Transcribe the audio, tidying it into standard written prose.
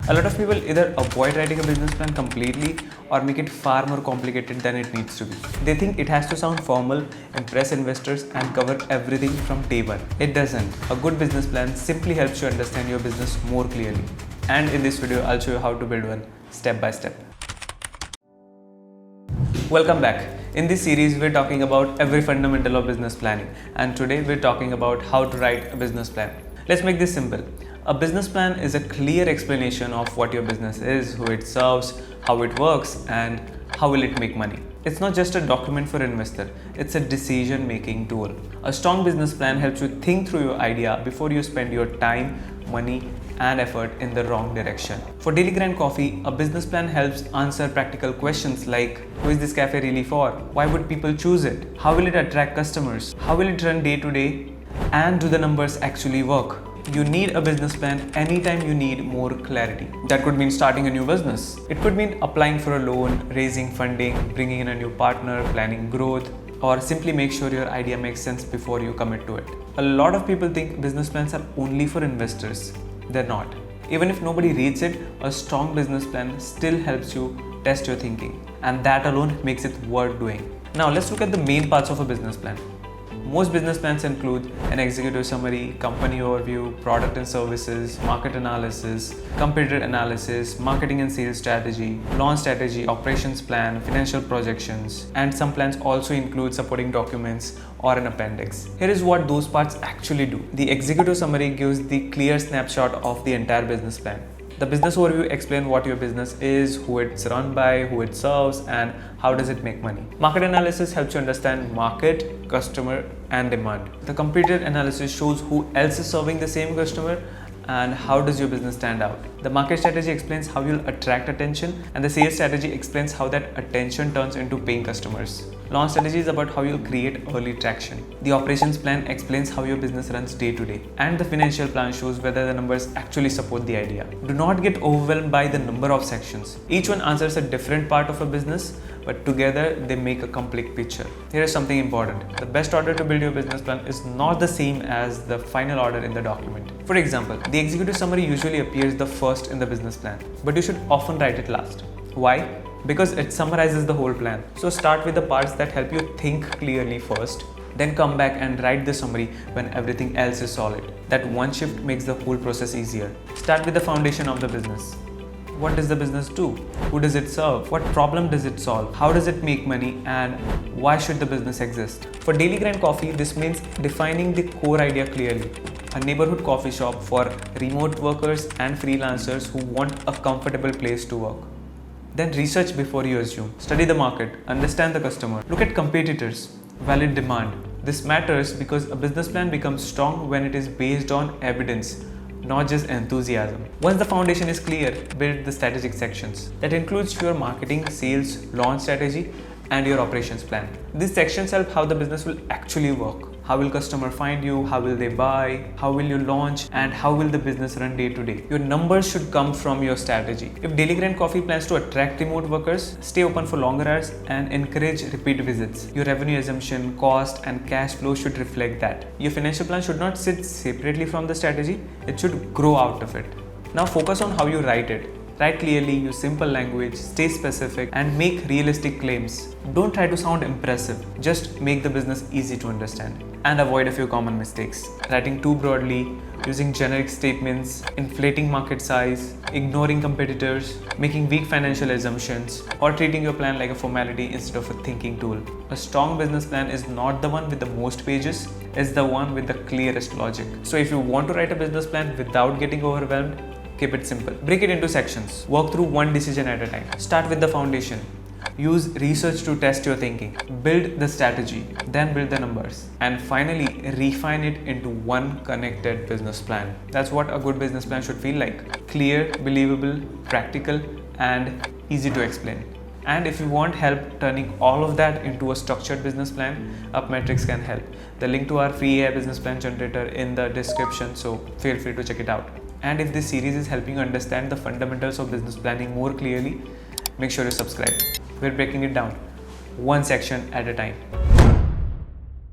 A lot of people either avoid writing a business plan completely or make it far more complicated than it needs to be. They think it has to sound formal, impress investors, and cover everything from day one. It doesn't. A good business plan simply helps you understand your business more clearly. And in this video, I'll show you how to build one step by step. Welcome back. In this series, we're talking about every fundamental of business planning, and today we're talking about how to write a business plan. Let's make this simple. A business plan is a clear explanation of what your business is, who it serves, how it works, and how will it make money. It's not just a document for investor, it's a decision-making tool. A strong business plan helps you think through your idea before you spend your time, money, and effort in the wrong direction. For Daily Grind Coffee, a business plan helps answer practical questions like, who is this cafe really for? Why would people choose it? How will it attract customers? How will it run day to day? And do the numbers actually work? You need a business plan anytime you need more clarity. That could mean starting a new business. It could mean applying for a loan, raising funding, bringing in a new partner, planning growth, or simply make sure your idea makes sense before you commit to it. A lot of people think business plans are only for investors. They're not. Even if nobody reads it, a strong business plan still helps you test your thinking, and that alone makes it worth doing. Now let's look at the main parts of a business plan. Most business plans include an executive summary, company overview, product and services, market analysis, competitor analysis, marketing and sales strategy, launch strategy, operations plan, financial projections, and some plans also include supporting documents or an appendix. Here is what those parts actually do. The executive summary gives the clear snapshot of the entire business plan. The business overview explains what your business is, who it's run by, who it serves, and how does it make money. Market analysis helps you understand market, customer, and demand. The competitor analysis shows who else is serving the same customer and how does your business stand out. The market strategy explains how you'll attract attention, and the sales strategy explains how that attention turns into paying customers. Launch strategy is about how you'll create early traction. The operations plan explains how your business runs day to day, and the financial plan shows whether the numbers actually support the idea. Do not get overwhelmed by the number of sections. Each one answers a different part of a business, but together they make a complete picture. Here is something important. The best order to build your business plan is not the same as the final order in the document. For example, the executive summary usually appears the first in the business plan, but you should often write it last. Why? Because it summarizes the whole plan. So start with the parts that help you think clearly first, then come back and write the summary when everything else is solid. That one shift makes the whole process easier. Start with the foundation of the business. What does the business do? Who does it serve? What problem does it solve? How does it make money? And why should the business exist? For Daily Grind Coffee, this means defining the core idea clearly. A neighborhood coffee shop for remote workers and freelancers who want a comfortable place to work. Then research before you assume. Study the market, understand the customer, look at competitors, valid demand. This matters because a business plan becomes strong when it is based on evidence, not just enthusiasm. Once the foundation is clear, build the strategic sections. That includes your marketing, sales, launch strategy, and your operations plan. These sections help how the business will actually work. How will customer find you? How will they buy? How will you launch? And how will the business run day to day? Your numbers should come from your strategy. If Daily Grind Coffee plans to attract remote workers, stay open for longer hours and encourage repeat visits. Your revenue assumption, cost, and cash flow should reflect that. Your financial plan should not sit separately from the strategy. It should grow out of it. Now focus on how you write it. Write clearly, use simple language, stay specific, and make realistic claims. Don't try to sound impressive, just make the business easy to understand. And avoid a few common mistakes. Writing too broadly, using generic statements, inflating market size, ignoring competitors, making weak financial assumptions, or treating your plan like a formality instead of a thinking tool. A strong business plan is not the one with the most pages, it's the one with the clearest logic. So if you want to write a business plan without getting overwhelmed, keep it simple. Break it into sections. Work through one decision at a time. Start with the foundation. Use research to test your thinking. Build the strategy, then build the numbers. And finally, refine it into one connected business plan. That's what a good business plan should feel like. Clear, believable, practical, and easy to explain. And if you want help turning all of that into a structured business plan, Upmetrics can help. The link to our free AI business plan generator in the description, so feel free to check it out. And if this series is helping you understand the fundamentals of business planning more clearly, make sure you subscribe. We're breaking it down one section at a time.